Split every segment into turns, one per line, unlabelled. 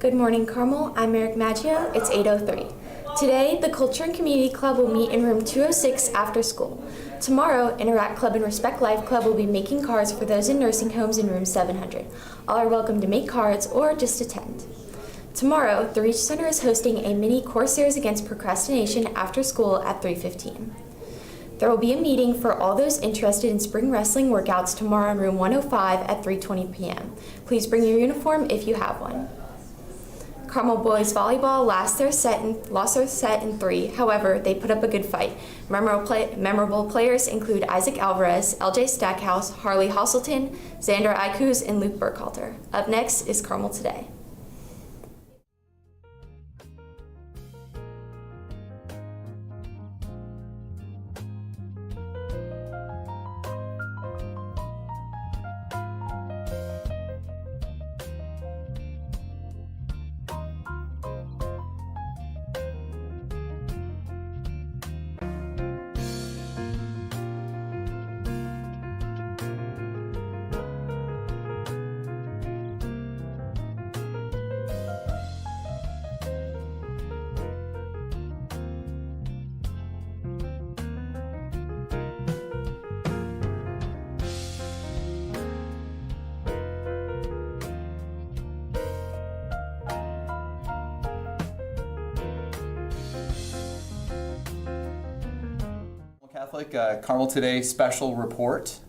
Good morning, Carmel. I'm Eric Maggio. It's 8:03. Today, the Culture and Community Club will meet in room 206 after school. Tomorrow, Interact Club and Respect Life Club will be making cards for those in nursing homes in room 700. All are welcome to make cards or just attend. Tomorrow, the Reach Center is hosting a mini course series against procrastination after school at 3:15. There will be a meeting for all those interested in spring wrestling workouts tomorrow in room 105 at 3:20 p.m. Please bring your uniform if you have one. Carmel boys volleyball lost their set in 3. However, they put up a good fight. Memorable players include Isaac Alvarez, LJ Stackhouse, Harley Hosselton, Xander Ikuz, and Luke Burkhalter. Up next is Carmel Today.
Catholic Carmel Today special report.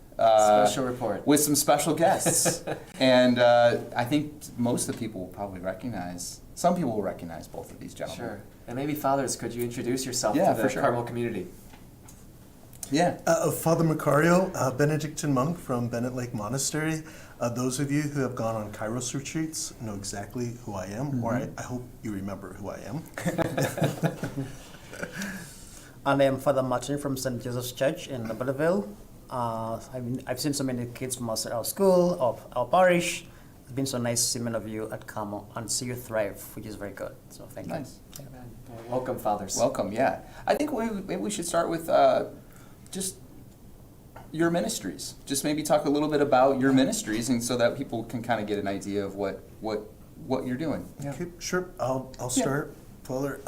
With some special guests. And I think most of the people will probably recognize, some people will recognize both of these gentlemen.
Sure. And maybe fathers, could you introduce yourself
Yeah,
to the
for sure.
Carmel community?
Yeah.
Father Macario, Benedictine monk from Bennett Lake Monastery. Those of you who have gone on Kairos retreats know exactly who I am, or I hope you remember who I am.
And I am Father Martin from St. Joseph's Church in Belleville. I've seen so many kids from our school, of our parish. It's been so nice to see many of you at Carmel and see you thrive, which is very good. So thank you.
Nice.
Amen. Well, welcome, fathers.
Welcome, yeah. I think maybe we should start with just your ministries. Just maybe talk a little bit about your ministries, and so that people can kind of get an idea of what you're doing.
Yeah.
Okay, sure, I'll start. Father,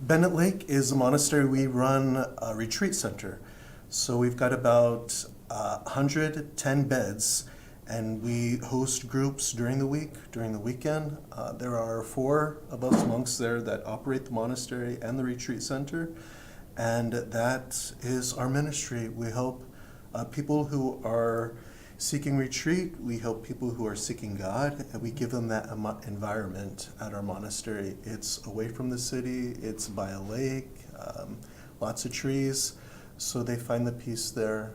Bennett Lake is a monastery. We run a retreat center. So we've got about 110 beds, and we host groups during the week, during the weekend. There are 4 of us monks there that operate the monastery and the retreat center, and that is our ministry. We help people who are seeking retreat. We help people who are seeking God, and we give them that environment at our monastery. It's away from the city, it's by a lake, lots of trees, so they find the peace there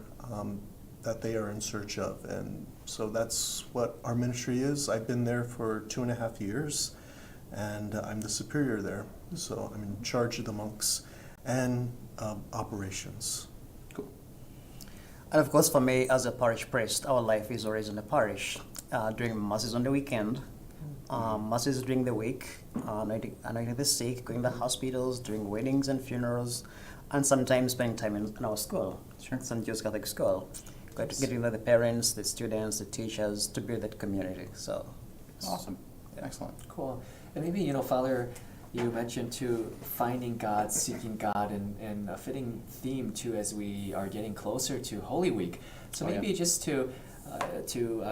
that they are in search of. And so that's what our ministry is. I've been there for 2.5 years, and I'm the superior there, so I'm in charge of the monks and operations.
And of course, for me, as a parish priest, our life is always in the parish. During masses on the weekend, masses during the week, anointing the sick, going to hospitals, doing weddings and funerals, and sometimes spending time in our school, St. Joseph's Catholic School, getting to know the parents, the students, the teachers, to build that community. So,
Awesome. Excellent.
Cool. And maybe, Father, you mentioned too, finding God, seeking God, and a fitting theme too as we are getting closer to Holy Week. So maybe just to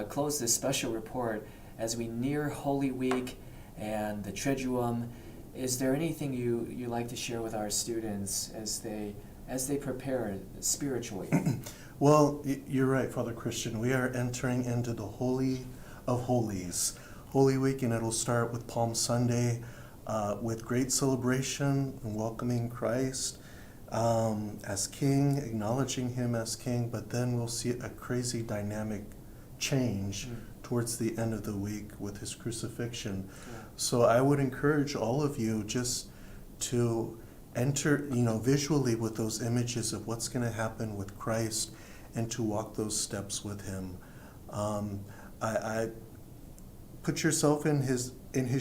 close this special report, as we near Holy Week and the Triduum, is there anything you like to share with our students as they prepare spiritually?
Well, you're right, Father Christian. We are entering into the Holy of Holies, Holy Week, and it'll start with Palm Sunday. With great celebration and welcoming Christ as King, acknowledging Him as King, but then we'll see a crazy dynamic change towards the end of the week with His crucifixion. Yeah. So I would encourage all of you just to enter, visually with those images of what's going to happen with Christ, and to walk those steps with Him. I put yourself in His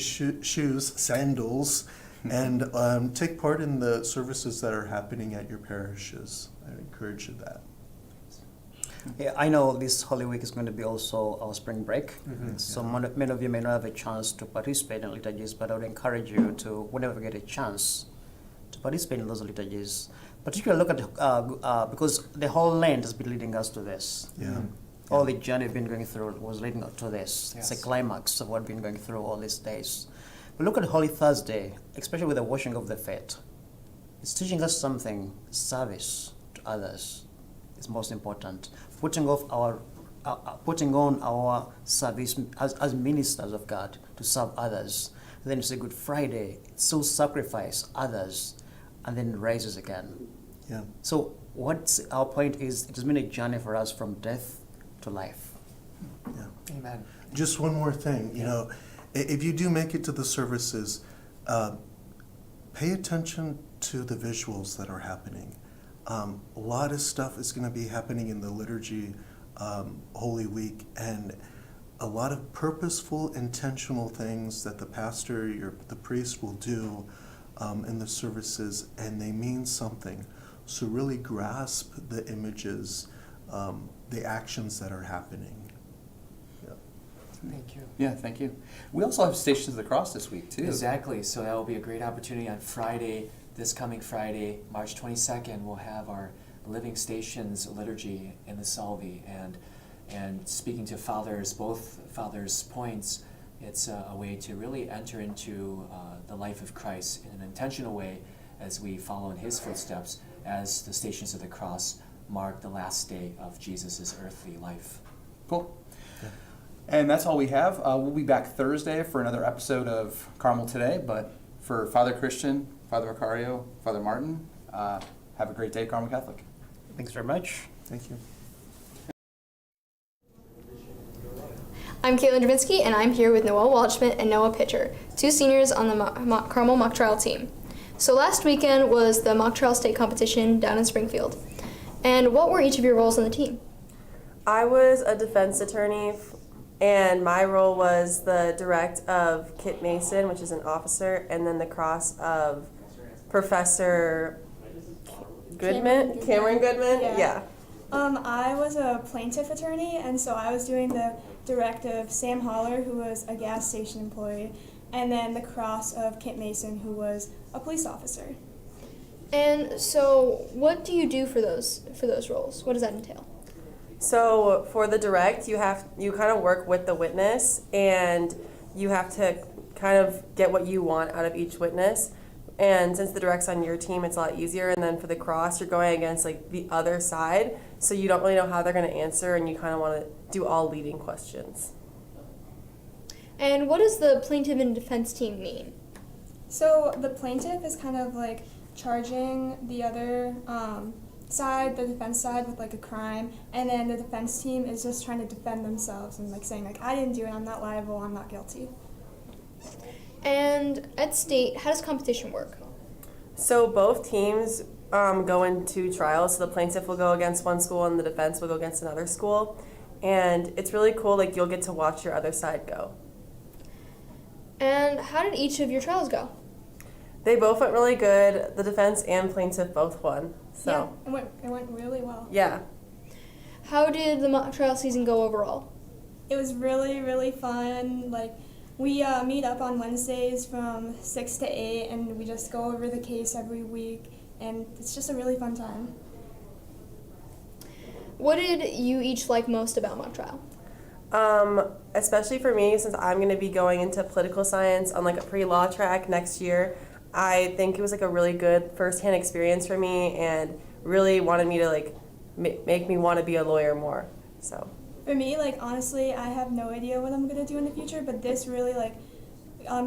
shoes, sandals, and take part in the services that are happening at your parishes. I encourage you that.
Yeah, I know this Holy Week is going to be also our spring break. So many of you may not have a chance to participate in liturgies, but I would encourage you to, whenever you get a chance, to participate in those liturgies. Particularly look at, because the whole Lent has been leading us to this.
Yeah.
All the journey we've been going through was leading up to this.
Yes.
It's a climax of what we've been going through all these days. But look at Holy Thursday, especially with the washing of the feet. It's teaching us something. Service to others is most important. Putting on our service as ministers of God to serve others. Then it's a Good Friday. It's so sacrifice others, and then rises again.
Yeah.
So what's our point is, it has been a journey for us from death to life.
Yeah.
Amen.
Just one more thing, you know, if you do make it to the services, pay attention to the visuals that are happening. A lot of stuff is going to be happening in the liturgy Holy Week, and a lot of purposeful, intentional things that the pastor, the priest will do in the services, and they mean something. So really grasp the images, the actions that are happening. Yeah.
Thank you.
Yeah, thank you. We also have Stations of the Cross this week, too.
Exactly. So that will be a great opportunity on Friday, this coming Friday, March 22nd. We'll have our Living Stations liturgy in the Salvi, and speaking to fathers, both fathers' points, it's a way to really enter into the life of Christ in an intentional way as we follow in his footsteps, as the Stations of the Cross mark the last day of Jesus' earthly life.
Cool. And that's all we have. We'll be back Thursday for another episode of Carmel Today, but for Father Christian, Father Macario, Father Martin, have a great day, Carmel Catholic.
Thanks very much.
Thank you.
I'm Caitlin Dravinsky, and I'm here with Noelle Waldschmidt and Noah Pitcher, two seniors on the Carmel mock trial team. So last weekend was the mock trial state competition down in Springfield. And what were each of your roles on the team?
I was a defense attorney, and my role was the direct of Kit Mason, which is an officer, and then the cross of Professor Goodman, Cameron Goodman. Yeah.
I was a plaintiff attorney, and so I was doing the direct of Sam Holler, who was a gas station employee, and then the cross of Kit Mason, who was a police officer.
And so what do you do for those roles? What does that entail?
So for the direct, you kind of work with the witness, and you have to kind of get what you want out of each witness. And since the direct's on your team, it's a lot easier. And then for the cross, you're going against like the other side, so you don't really know how they're going to answer, and you kind of want to do all leading questions.
And what does the plaintiff and defense team mean?
So the plaintiff is kind of like charging the other side, the defense side, with like a crime, and then the defense team is just trying to defend themselves and like saying like, I didn't do it, I'm not liable, I'm not guilty.
And at state, how does competition work?
So both teams go into trials. So the plaintiff will go against one school and the defense will go against another school. And it's really cool, like you'll get to watch your other side go.
And how did each of your trials go?
They both went really good. The defense and plaintiff both won. So
Yeah, it went really well.
yeah.
How did the mock trial season go overall?
It was really, really fun. Like, we meet up on Wednesdays from 6 to 8, and we just go over the case every week, and it's just a really fun time.
What did you each like most about mock trial?
Especially for me, since I'm going to be going into political science on like a pre-law track next year, I think it was like a really good first-hand experience for me, and really wanted me to like make me want to be a lawyer more. So.
For me, like, honestly, I have no idea what I'm going to do in the future, but this really, like,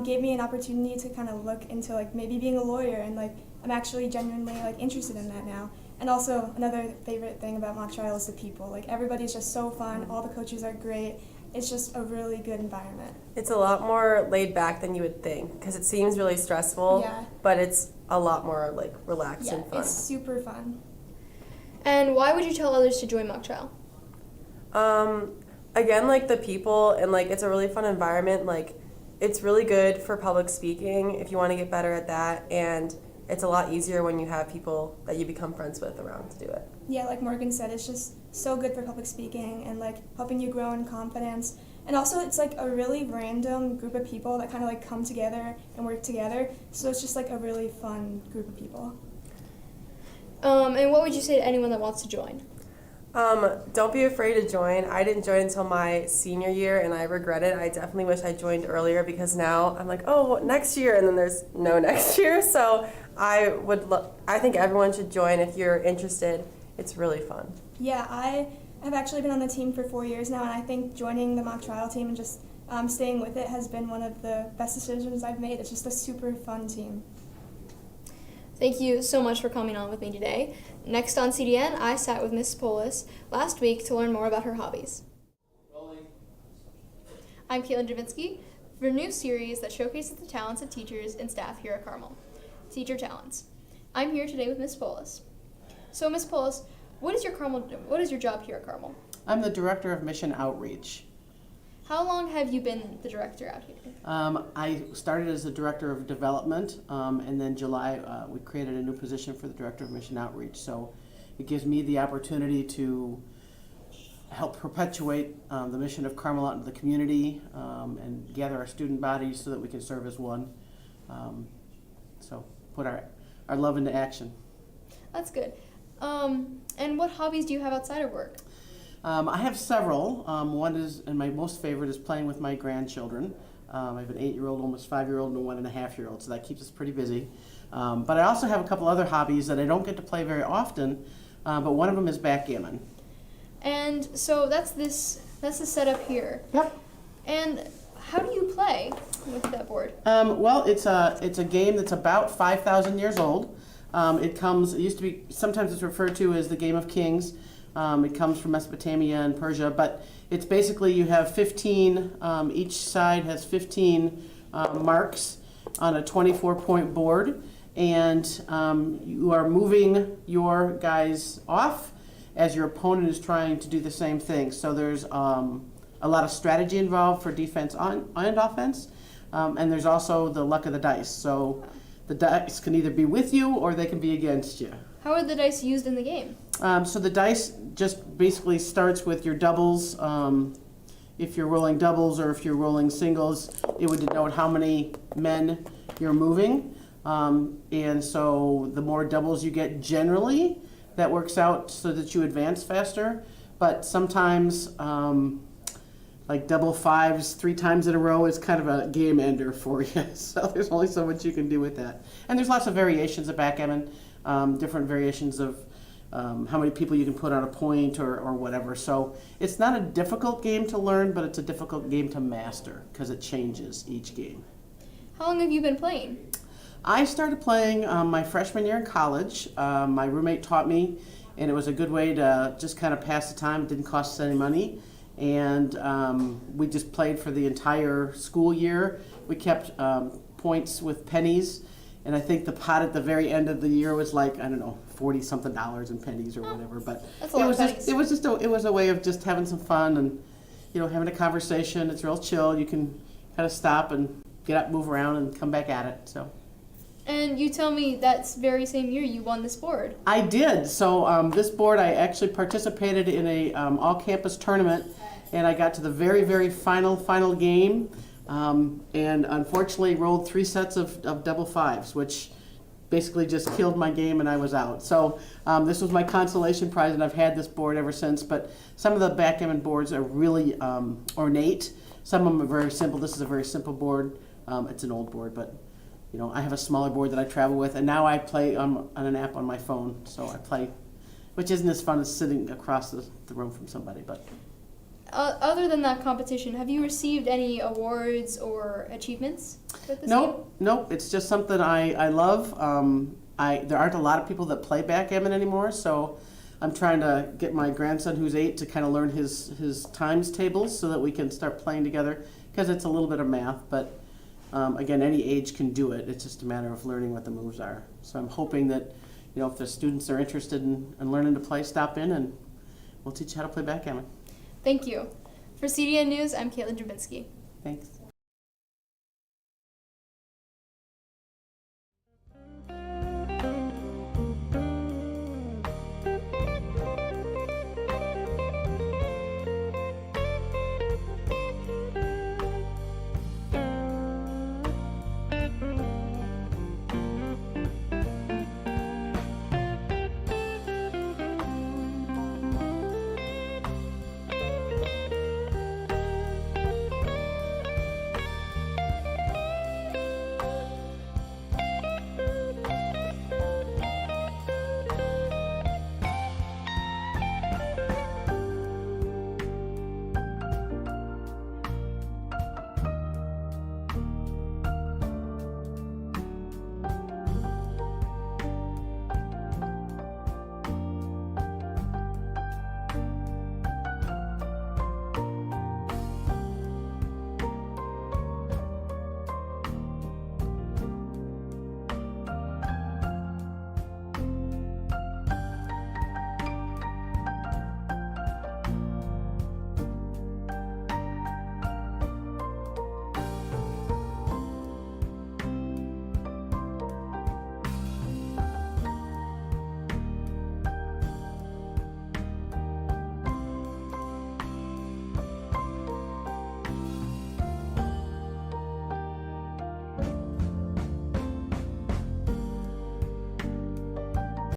gave me an opportunity to kind of look into, like, maybe being a lawyer, and, like, I'm actually genuinely, like, interested in that now. And also, another favorite thing about mock trial is the people. Like, everybody's just so fun, all the coaches are great, it's just a really good environment.
It's a lot more laid back than you would think, because it seems really stressful,
Yeah.
but it's a lot more, like, relaxed
Yeah,
and fun.
it's super fun.
And why would you tell others to join mock trial?
Again, like the people, and like it's a really fun environment. Like it's really good for public speaking if you want to get better at that, and it's a lot easier when you have people that you become friends with around to do it.
Yeah, like Morgan said, it's just so good for public speaking and like helping you grow in confidence. And also it's like a really random group of people that kind of like come together and work together. So it's just like a really fun group of people.
And what would you say to anyone that wants to join?
Don't be afraid to join. I didn't join until my senior year, and I regret it. I definitely wish I joined earlier, because now I'm like, oh, next year, and then there's no next year. So I think everyone should join if you're interested. It's really fun.
Yeah, I have actually been on the team for 4 years now, and I think joining the mock trial team and just staying with it has been one of the best decisions I've made. It's just a super fun team.
Thank you so much for coming on with me today. Next on CDN, I sat with Miss Polis last week to learn more about her hobbies. I'm Caitlin Javinsky for a new series that showcases the talents of teachers and staff here at Carmel. Teacher Talents. I'm here today with Miss Polis. So Miss Polis, what is your job here at Carmel?
I'm the Director of Mission Outreach.
How long have you been the director out here?
I started as the Director of Development, and then July we created a new position for the Director of Mission Outreach. So it gives me the opportunity to help perpetuate the mission of Carmel out into the community, and gather our student bodies so that we can serve as one. So put our love into action.
That's good. And what hobbies do you have outside of work?
I have several. One is, and my most favorite, is playing with my grandchildren. I have an 8-year-old, almost 5-year-old, and a 1.5-year-old, so that keeps us pretty busy. But I also have a couple other hobbies that I don't get to play very often, but one of them is backgammon.
And so that's the setup here.
Yep.
And how do you play with that board?
Well, it's a game that's about 5,000 years old. It used to be, sometimes it's referred to as the Game of Kings. It comes from Mesopotamia and Persia, but it's basically you have 15, each side has 15 marks on a 24-point board, and you are moving your guys off as your opponent is trying to do the same thing. So there's a lot of strategy involved for defense and offense, and there's also the luck of the dice. So the dice can either be with you or they can be against you.
How are the dice used in the game?
So the dice just basically starts with your doubles. If you're rolling doubles or if you're rolling singles, it would denote how many men you're moving. And so the more doubles you get generally, that works out so that you advance faster. But sometimes, like double fives 3 times in a row is kind of a game ender for you. So there's only so much you can do with that. And there's lots of variations of backgammon. Different variations of how many people you can put on a point or whatever. So it's not a difficult game to learn, but it's a difficult game to master because it changes each game.
How long have you been playing?
I started playing my freshman year in college. My roommate taught me, and it was a good way to just kind of pass the time. It didn't cost us any money. And we just played for the entire school year. We kept points with pennies. And I think the pot at the very end of the year was like, I don't know, $40-something in pennies or whatever. But
That's a lot of pennies.
it was a way of just having some fun and, having a conversation. It's real chill. You can kind of stop and get up, move around, and come back at it. So.
And you tell me that very same year you won this board.
I did. So this board, I actually participated in a all-campus tournament, and I got to the very, very final game. And unfortunately rolled 3 sets of double fives, which basically just killed my game and I was out. So this was my consolation prize, and I've had this board ever since. But some of the backgammon boards are really ornate. Some of them are very simple. This is a very simple board. It's an old board, but I have a smaller board that I travel with, and now I play on an app on my phone. So I play, which isn't as fun as sitting across the room from somebody, but.
Other than that competition, have you received any awards or achievements with this game?
Nope. It's just something I love. There aren't a lot of people that play backgammon anymore, so I'm trying to get my grandson, who's 8, to kind of learn his times tables so that we can start playing together, because it's a little bit of math, but again, any age can do it. It's just a matter of learning what the moves are. So I'm hoping that, if the students are interested in learning to play, stop in and we'll teach you how to play backgammon.
Thank you. For CDN News, I'm Caitlin Drabinsky.
Thanks.